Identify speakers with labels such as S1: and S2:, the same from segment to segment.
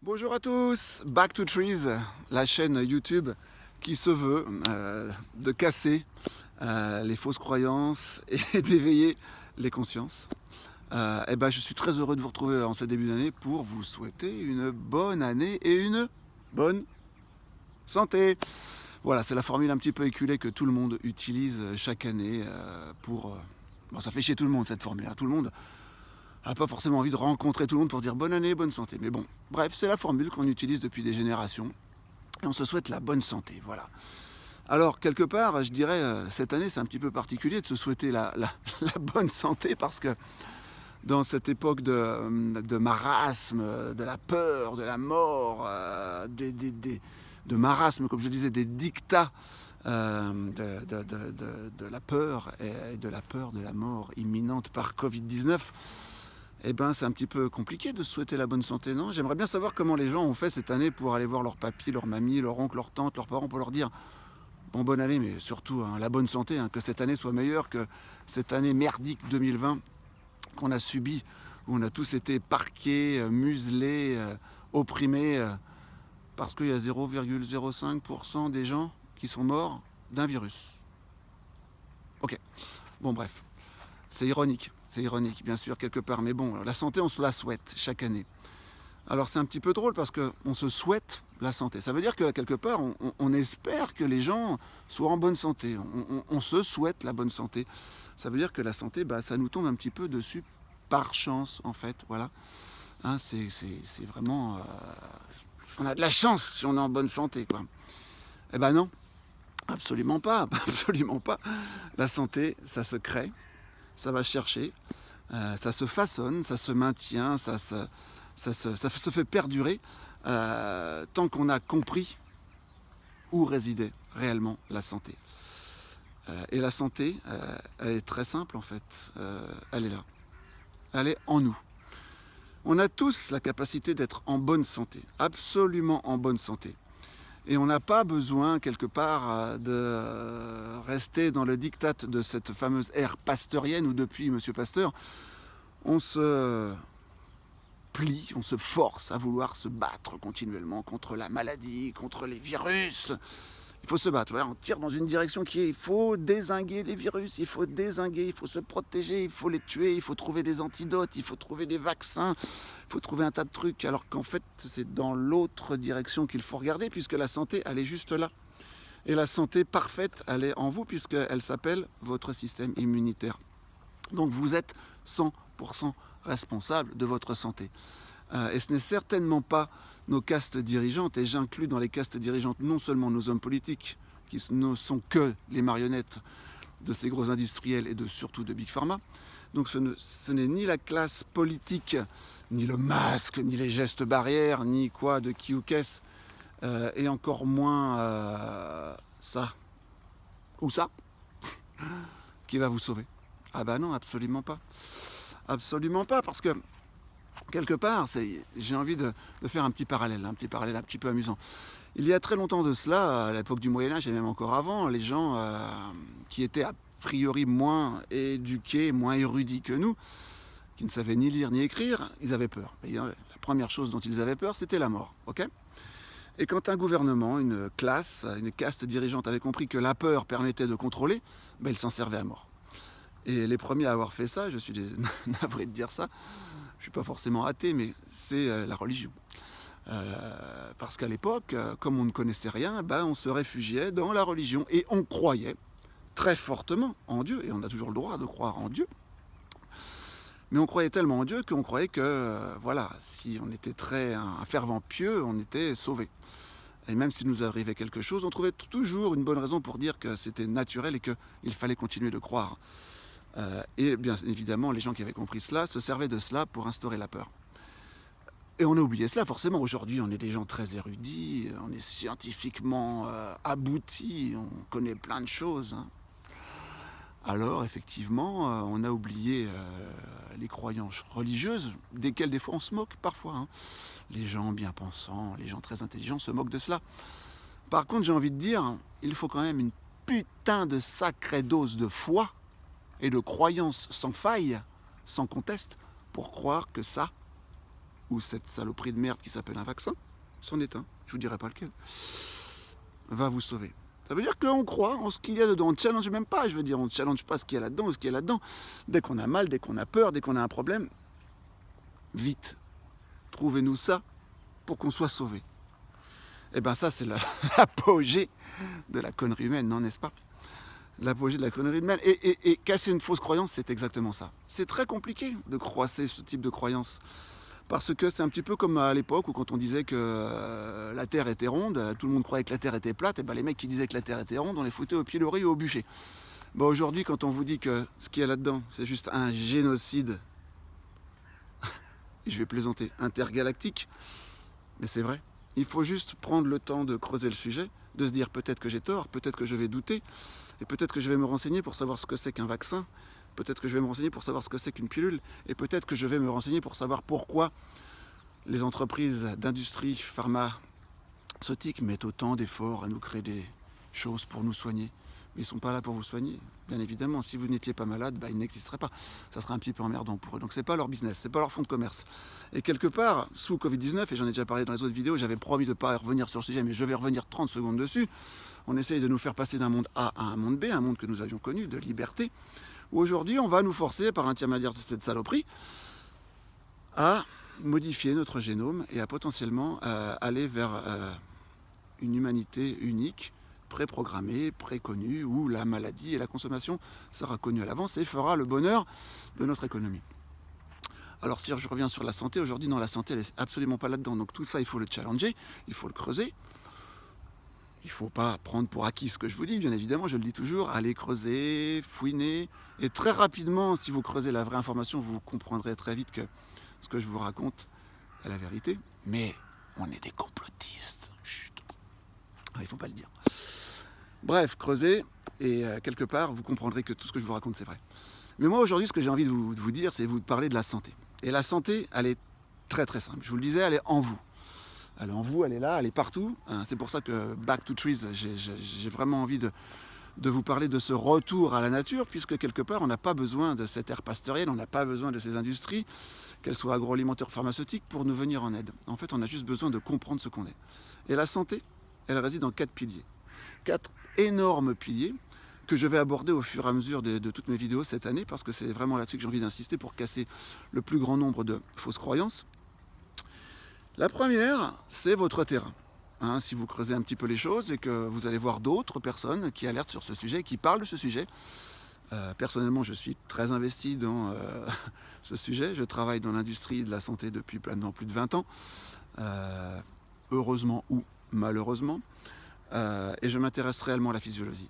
S1: Bonjour à tous, Back to Trees, la chaîne YouTube qui se veut de casser les fausses croyances et d'éveiller les consciences. Je suis très heureux de vous retrouver en ce début d'année pour vous souhaiter une bonne année et une bonne santé. Voilà, c'est la formule un petit peu éculée que tout le monde utilise chaque année pour... Bon, ça fait chier tout le monde cette formule, hein. Tout le monde n'a pas forcément envie de rencontrer tout le monde pour dire bonne année, bonne santé. Mais bon, bref, c'est la formule qu'on utilise depuis des générations. Et on se souhaite la bonne santé, voilà. Alors, quelque part, je dirais, cette année, c'est un petit peu particulier de se souhaiter la bonne santé parce que dans cette époque de marasme, de la peur, de la mort, de marasme, comme je disais, des dictats de la peur et de la peur de la mort imminente par Covid-19, c'est un petit peu compliqué de se souhaiter la bonne santé, non? J'aimerais bien savoir comment les gens ont fait cette année pour aller voir leur papy, leur mamie, leur oncle, leur tante, leurs parents, pour leur dire bon, bonne année, mais surtout la bonne santé, que cette année soit meilleure que cette année merdique 2020 qu'on a subie, où on a tous été parqués, muselés, opprimés, parce qu'il y a 0,05% des gens qui sont morts d'un virus. Ok, bon bref, c'est ironique, bien sûr, quelque part, mais bon, la santé, on se la souhaite chaque année. Alors c'est un petit peu drôle parce qu'on se souhaite la santé. Ça veut dire que quelque part, on espère que les gens soient en bonne santé. On se souhaite la bonne santé. Ça veut dire que la santé, ça nous tombe un petit peu dessus par chance, en fait. Voilà. C'est vraiment... on a de la chance si on est en bonne santé, quoi. Eh ben non, absolument pas, absolument pas. La santé, ça se crée, ça va chercher, ça se façonne, ça se maintient, ça se fait perdurer tant qu'on a compris où résidait réellement la santé. Et la santé, elle est très simple en fait. Elle est là. Elle est en nous. On a tous la capacité d'être en bonne santé, absolument en bonne santé. Et on n'a pas besoin, quelque part, de rester dans le diktat de cette fameuse ère pasteurienne où depuis M. Pasteur, on se plie, on se force à vouloir se battre continuellement contre la maladie, contre les virus. Il faut se battre, voilà, on tire dans une direction qui est, il faut dézinguer les virus, il faut dézinguer, il faut se protéger, il faut les tuer, il faut trouver des antidotes, il faut trouver des vaccins, il faut trouver un tas de trucs, alors qu'en fait c'est dans l'autre direction qu'il faut regarder, puisque la santé, elle est juste là. Et la santé parfaite, elle est en vous, puisqu'elle s'appelle votre système immunitaire. Donc vous êtes 100% responsable de votre santé. Et ce n'est certainement pas nos castes dirigeantes, et j'inclus dans les castes dirigeantes non seulement nos hommes politiques, qui ne sont que les marionnettes de ces gros industriels et surtout de Big Pharma. Donc ce n'est ni la classe politique, ni le masque, ni les gestes barrières, ni quoi de qui ou qu'est-ce, et encore moins ça ou ça, qui va vous sauver. Ah bah non, absolument pas. Absolument pas, parce que quelque part, j'ai envie de faire un petit parallèle un petit peu amusant. Il y a très longtemps de cela, à l'époque du Moyen-Âge et même encore avant, les gens qui étaient a priori moins éduqués, moins érudits que nous, qui ne savaient ni lire ni écrire, ils avaient peur. Et la première chose dont ils avaient peur, c'était la mort. Okay, et quand un gouvernement, une classe, une caste dirigeante avait compris que la peur permettait de contrôler, ils s'en servaient à mort. Et les premiers à avoir fait ça, je suis navré de dire ça, je ne suis pas forcément athée, mais c'est la religion. Parce qu'à l'époque, comme on ne connaissait rien, on se réfugiait dans la religion. Et on croyait très fortement en Dieu, et on a toujours le droit de croire en Dieu. Mais on croyait tellement en Dieu qu'on croyait que, si on était un fervent pieux, on était sauvé. Et même s'il nous arrivait quelque chose, on trouvait toujours une bonne raison pour dire que c'était naturel et qu'il fallait continuer de croire. Et bien évidemment, les gens qui avaient compris cela se servaient de cela pour instaurer la peur. Et on a oublié cela, forcément. Aujourd'hui, on est des gens très érudits, on est scientifiquement aboutis, on connaît plein de choses. Alors, effectivement, on a oublié les croyances religieuses, desquelles des fois on se moque parfois. Les gens bien pensants, les gens très intelligents se moquent de cela. Par contre, j'ai envie de dire, il faut quand même une putain de sacrée dose de foi et de croyance sans faille, sans conteste, pour croire que ça, où cette saloperie de merde qui s'appelle un vaccin, c'en est un, je vous dirai pas lequel, va vous sauver. Ça veut dire qu'on croit en ce qu'il y a dedans, on ne challenge même pas, je veux dire, on ne challenge pas ce qu'il y a là-dedans ou ce qu'il y a là-dedans. Dès qu'on a mal, dès qu'on a peur, dès qu'on a un problème, vite, trouvez-nous ça pour qu'on soit sauvé. Et bien ça, c'est l'apogée de la connerie humaine, non, n'est-ce pas? L'apogée de la connerie humaine. Et casser une fausse croyance, c'est exactement ça. C'est très compliqué de croiser ce type de croyance. Parce que c'est un petit peu comme à l'époque où quand on disait que la Terre était ronde, tout le monde croyait que la Terre était plate, et ben les mecs qui disaient que la Terre était ronde, on les foutait au pilori ou au bûcher. Ben aujourd'hui, quand on vous dit que ce qu'il y a là-dedans, c'est juste un génocide, je vais plaisanter, intergalactique, mais c'est vrai. Il faut juste prendre le temps de creuser le sujet, de se dire peut-être que j'ai tort, peut-être que je vais douter, et peut-être que je vais me renseigner pour savoir ce que c'est qu'un vaccin, peut-être que je vais me renseigner pour savoir ce que c'est qu'une pilule, et peut-être que je vais me renseigner pour savoir pourquoi les entreprises d'industrie pharmaceutique mettent autant d'efforts à nous créer des choses pour nous soigner. Mais ils ne sont pas là pour vous soigner, bien évidemment. Si vous n'étiez pas malade, ils n'existeraient pas. Ça serait un petit peu emmerdant pour eux. Donc ce n'est pas leur business, ce n'est pas leur fonds de commerce. Et quelque part, sous Covid-19, et j'en ai déjà parlé dans les autres vidéos, j'avais promis de ne pas revenir sur le sujet, mais je vais revenir 30 secondes dessus. On essaye de nous faire passer d'un monde A à un monde B, un monde que nous avions connu, de liberté, où aujourd'hui on va nous forcer, par l'intermédiaire de cette saloperie, à modifier notre génome et à potentiellement aller vers une humanité unique, préprogrammée, préconnue, où la maladie et la consommation sera connue à l'avance et fera le bonheur de notre économie. Alors si je reviens sur la santé, aujourd'hui, non, la santé, elle n'est absolument pas là-dedans. Donc tout ça, il faut le challenger, il faut le creuser. Il ne faut pas prendre pour acquis ce que je vous dis, bien évidemment, je le dis toujours, allez creuser, fouiner, et très rapidement, si vous creusez la vraie information, vous comprendrez très vite que ce que je vous raconte est la vérité. Mais on est des complotistes. Chut. Ah, il ne faut pas le dire. Bref, creusez, et quelque part, vous comprendrez que tout ce que je vous raconte, c'est vrai. Mais moi, aujourd'hui, ce que j'ai envie de vous dire, c'est vous parler de la santé. Et la santé, elle est très très simple. Je vous le disais, elle est en vous. Elle est en vous, elle est là, elle est partout. C'est pour ça que Back to Trees, j'ai vraiment envie de vous parler de ce retour à la nature, puisque quelque part, on n'a pas besoin de cette ère pasteurienne, on n'a pas besoin de ces industries, qu'elles soient agroalimentaires ou pharmaceutiques, pour nous venir en aide. En fait, on a juste besoin de comprendre ce qu'on est. Et la santé, elle réside dans 4 piliers. 4 énormes piliers que je vais aborder au fur et à mesure de toutes mes vidéos cette année, parce que c'est vraiment là-dessus que j'ai envie d'insister pour casser le plus grand nombre de fausses croyances. La première, c'est votre terrain. Si vous creusez un petit peu les choses et que vous allez voir d'autres personnes qui alertent sur ce sujet, qui parlent de ce sujet. Personnellement, je suis très investi dans ce sujet. Je travaille dans l'industrie de la santé depuis maintenant plus de 20 ans, heureusement ou malheureusement, et je m'intéresse réellement à la physiologie.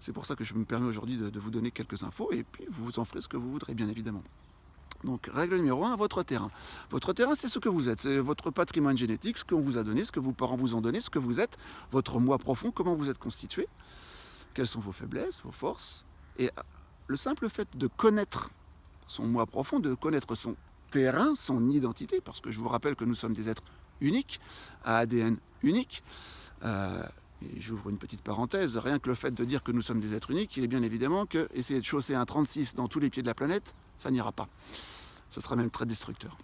S1: C'est pour ça que je me permets aujourd'hui de vous donner quelques infos, et puis vous en ferez ce que vous voudrez, bien évidemment. Donc, règle numéro 1, votre terrain. Votre terrain, c'est ce que vous êtes. C'est votre patrimoine génétique, ce qu'on vous a donné, ce que vos parents vous ont donné, ce que vous êtes, votre moi profond, comment vous êtes constitué, quelles sont vos faiblesses, vos forces. Et le simple fait de connaître son moi profond, de connaître son terrain, son identité, parce que je vous rappelle que nous sommes des êtres uniques, à ADN unique. Et j'ouvre une petite parenthèse, rien que le fait de dire que nous sommes des êtres uniques, il est bien évidemment que essayer de chausser un 36 dans tous les pieds de la planète, ça n'ira pas. Ça sera même très destructeur.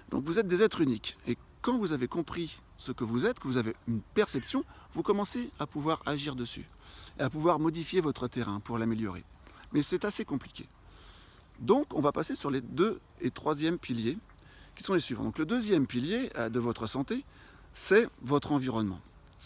S1: Donc vous êtes des êtres uniques. Et quand vous avez compris ce que vous êtes, que vous avez une perception, vous commencez à pouvoir agir dessus. Et à pouvoir modifier votre terrain pour l'améliorer. Mais c'est assez compliqué. Donc on va passer sur les 2 et 3e piliers, qui sont les suivants. Donc le 2e pilier de votre santé, c'est votre environnement.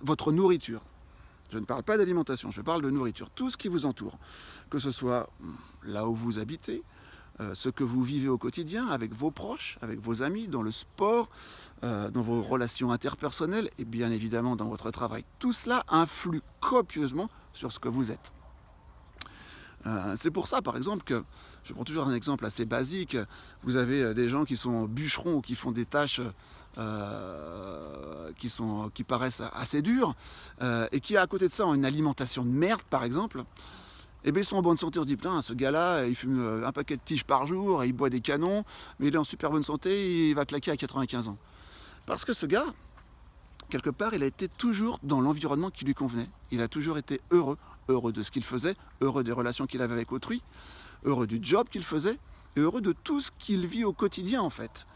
S1: Votre nourriture. Je ne parle pas d'alimentation, je parle de nourriture. Tout ce qui vous entoure, que ce soit là où vous habitez, ce que vous vivez au quotidien avec vos proches, avec vos amis, dans le sport, dans vos relations interpersonnelles et bien évidemment dans votre travail. Tout cela influe copieusement sur ce que vous êtes. C'est pour ça, par exemple, que je prends toujours un exemple assez basique. Vous avez des gens qui sont bûcherons ou qui font des tâches qui paraissent assez dures et qui, à côté de ça, ont une alimentation de merde, par exemple. Et bien, ils sont en bonne santé. On se dit, putain, ce gars-là, il fume un paquet de tiges par jour, il boit des canons, mais il est en super bonne santé et il va claquer à 95 ans. Parce que ce gars, quelque part, il a été toujours dans l'environnement qui lui convenait. Il a toujours été heureux de ce qu'il faisait, heureux des relations qu'il avait avec autrui, heureux du job qu'il faisait, et heureux de tout ce qu'il vit au quotidien, en fait.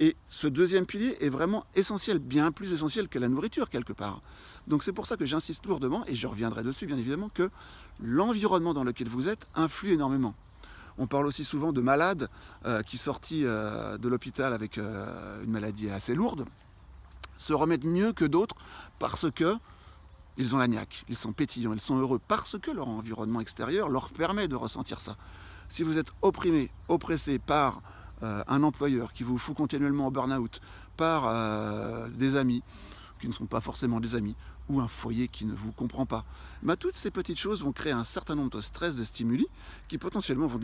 S1: Et ce deuxième pilier est vraiment essentiel, bien plus essentiel que la nourriture quelque part. Donc c'est pour ça que j'insiste lourdement, et je reviendrai dessus bien évidemment, que l'environnement dans lequel vous êtes influe énormément. On parle aussi souvent de malades qui sortis de l'hôpital avec une maladie assez lourde se remettent mieux que d'autres parce que ils ont la niaque, ils sont pétillants, ils sont heureux parce que leur environnement extérieur leur permet de ressentir ça. Si vous êtes opprimé, oppressé par un employeur qui vous fout continuellement au burn-out, par des amis qui ne sont pas forcément des amis, ou un foyer qui ne vous comprend pas, toutes ces petites choses vont créer un certain nombre de stress, de stimuli, qui potentiellement vont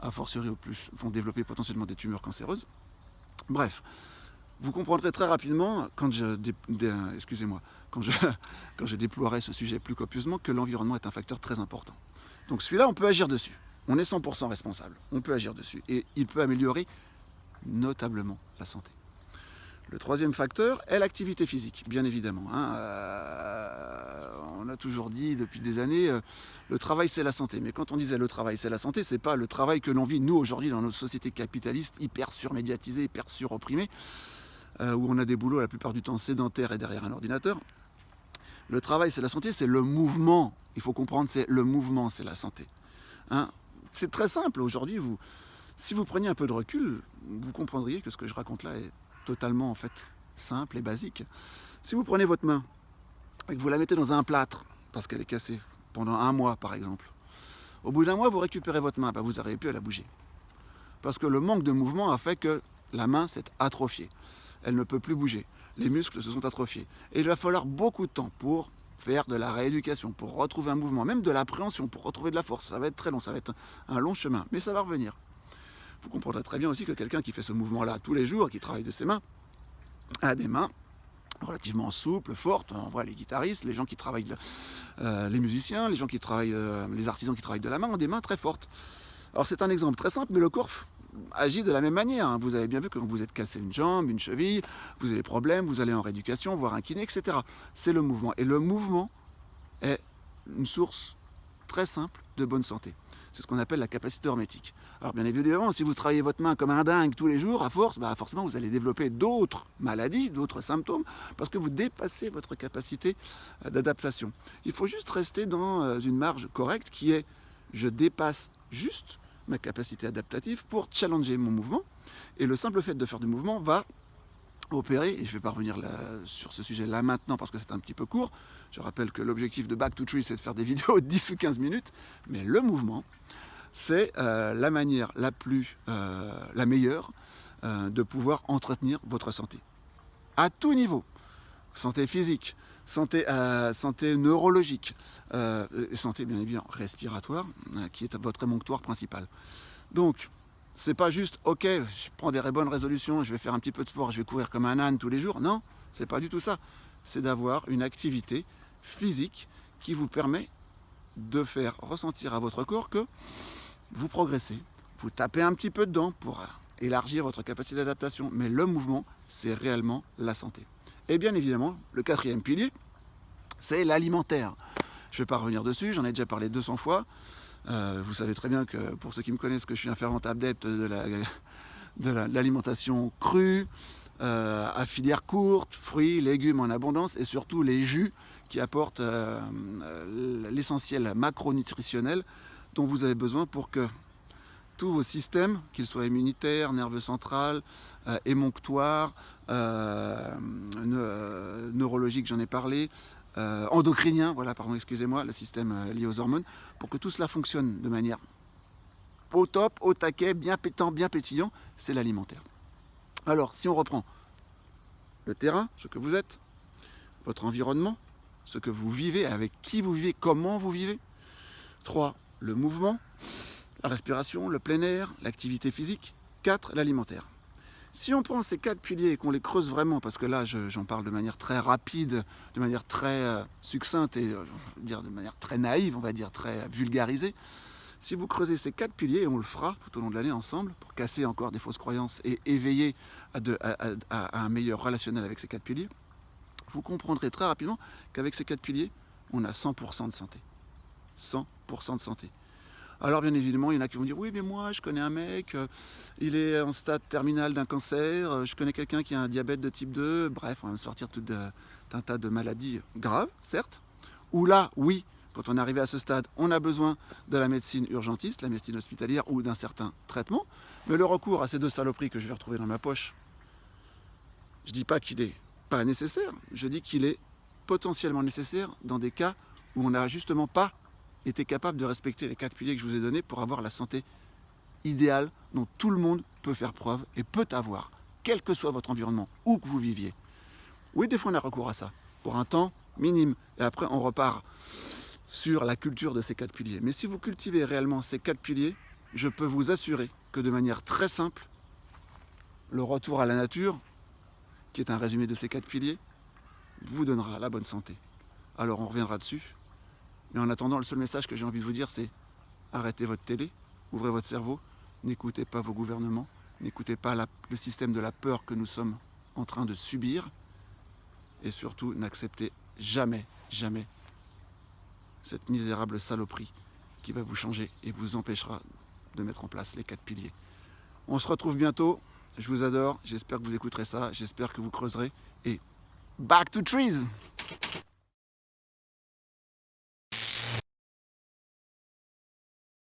S1: a fortiori au plus, vont développer potentiellement des tumeurs cancéreuses. Bref, vous comprendrez très rapidement, quand je déploierai ce sujet plus copieusement, que l'environnement est un facteur très important. Donc celui-là, on peut agir dessus. On est 100% responsable. On peut agir dessus. Et il peut améliorer notablement la santé. Le troisième facteur est l'activité physique, bien évidemment. On a toujours dit depuis des années, le travail c'est la santé. Mais quand on disait le travail c'est la santé, c'est pas le travail que l'on vit nous aujourd'hui dans nos sociétés capitalistes hyper surmédiatisées, hyper suropprimées, où on a des boulots la plupart du temps sédentaires et derrière un ordinateur. Le travail c'est la santé, c'est le mouvement. Il faut comprendre, c'est le mouvement, c'est la santé. C'est très simple aujourd'hui. Si vous preniez un peu de recul, vous comprendriez que ce que je raconte là est totalement en fait simple et basique. Si vous prenez votre main et que vous la mettez dans un plâtre parce qu'elle est cassée pendant 1 mois par exemple, au bout d'1 mois vous récupérez votre main, vous n'arrivez plus à la bouger parce que le manque de mouvement a fait que la main s'est atrophiée, elle ne peut plus bouger, les muscles se sont atrophiés et il va falloir beaucoup de temps pour faire de la rééducation, pour retrouver un mouvement, même de l'appréhension, pour retrouver de la force. Ça va être très long, ça va être un long chemin, mais ça va revenir. Vous comprendrez très bien aussi que quelqu'un qui fait ce mouvement-là tous les jours, qui travaille de ses mains, a des mains relativement souples, fortes. On voit les guitaristes, les gens qui travaillent, les musiciens, les gens qui travaillent, les artisans qui travaillent de la main ont des mains très fortes. Alors c'est un exemple très simple, mais le corps agit de la même manière. Vous avez bien vu que quand vous êtes cassé une jambe, une cheville, vous avez des problèmes, vous allez en rééducation, voir un kiné, etc. C'est le mouvement. Et le mouvement est une source très simple de bonne santé. C'est ce qu'on appelle la capacité hormétique. Alors bien évidemment, si vous travaillez votre main comme un dingue tous les jours, à force, forcément vous allez développer d'autres maladies, d'autres symptômes, parce que vous dépassez votre capacité d'adaptation. Il faut juste rester dans une marge correcte qui est je dépasse juste ma capacité adaptative pour challenger mon mouvement. Et le simple fait de faire du mouvement va opérer, et je ne vais pas revenir sur ce sujet-là maintenant parce que c'est un petit peu court. Je rappelle que l'objectif de Back to Tree, c'est de faire des vidéos de 10 ou 15 minutes, mais le mouvement, c'est la manière la meilleure de pouvoir entretenir votre santé. À tout niveau, santé physique, santé neurologique, santé bien évidemment respiratoire, qui est votre émonctoire principal. Donc, c'est pas juste, ok, je prends des bonnes résolutions, je vais faire un petit peu de sport, je vais courir comme un âne tous les jours. Non, c'est pas du tout ça. C'est d'avoir une activité physique qui vous permet de faire ressentir à votre corps que vous progressez. Vous tapez un petit peu dedans pour élargir votre capacité d'adaptation. Mais le mouvement, c'est réellement la santé. Et bien évidemment, le 4e pilier, c'est l'alimentaire. Je ne vais pas revenir dessus, j'en ai déjà parlé 200 fois. Vous savez très bien que, pour ceux qui me connaissent, que je suis un fervent adepte de l'alimentation crue, à filière courte, fruits, légumes en abondance et surtout les jus qui apportent l'essentiel macronutritionnel dont vous avez besoin pour que tous vos systèmes, qu'ils soient immunitaires, nerveux central, émonctoires, neurologiques, j'en ai parlé, endocrinien, le système lié aux hormones, pour que tout cela fonctionne de manière au top, au taquet, bien pétant, bien pétillant, c'est l'alimentaire. Alors, si on reprend le terrain, ce que vous êtes, votre environnement, ce que vous vivez, avec qui vous vivez, comment vous vivez. 3, le mouvement, la respiration, le plein air, l'activité physique. 4, l'alimentaire. Si on prend ces 4 piliers et qu'on les creuse vraiment, parce que là j'en parle de manière très rapide, de manière très succincte et de manière très naïve, on va dire très vulgarisée, si vous creusez ces 4 piliers, et on le fera tout au long de l'année ensemble, pour casser encore des fausses croyances et éveiller à un meilleur relationnel avec ces 4 piliers, vous comprendrez très rapidement qu'avec ces 4 piliers, on a 100% de santé. 100% de santé. Alors bien évidemment, il y en a qui vont dire: «Oui, mais moi je connais un mec, il est en stade terminal d'un cancer, je connais quelqu'un qui a un diabète de type 2». Bref, on va me sortir un tas de maladies graves, certes, où là, oui, quand on est arrivé à ce stade, on a besoin de la médecine urgentiste, la médecine hospitalière ou d'un certain traitement. Mais le recours à ces 2 saloperies que je vais retrouver dans ma poche, je dis pas qu'il est pas nécessaire, je dis qu'il est potentiellement nécessaire dans des cas où on n'a justement pas été capable de respecter les 4 piliers que je vous ai donnés pour avoir la santé idéale dont tout le monde peut faire preuve et peut avoir, quel que soit votre environnement, où que vous viviez. Oui, des fois on a recours à ça, pour un temps minime, et après on repart sur la culture de ces 4 piliers. Mais si vous cultivez réellement ces 4 piliers, je peux vous assurer que de manière très simple, le retour à la nature, qui est un résumé de ces 4 piliers, vous donnera la bonne santé. Alors on reviendra dessus. Mais en attendant, le seul message que j'ai envie de vous dire, c'est arrêtez votre télé, ouvrez votre cerveau, n'écoutez pas vos gouvernements, n'écoutez pas le système de la peur que nous sommes en train de subir, et surtout n'acceptez jamais, jamais cette misérable saloperie qui va vous changer et vous empêchera de mettre en place les 4 piliers. On se retrouve bientôt, je vous adore, j'espère que vous écouterez ça, j'espère que vous creuserez, et back to trees!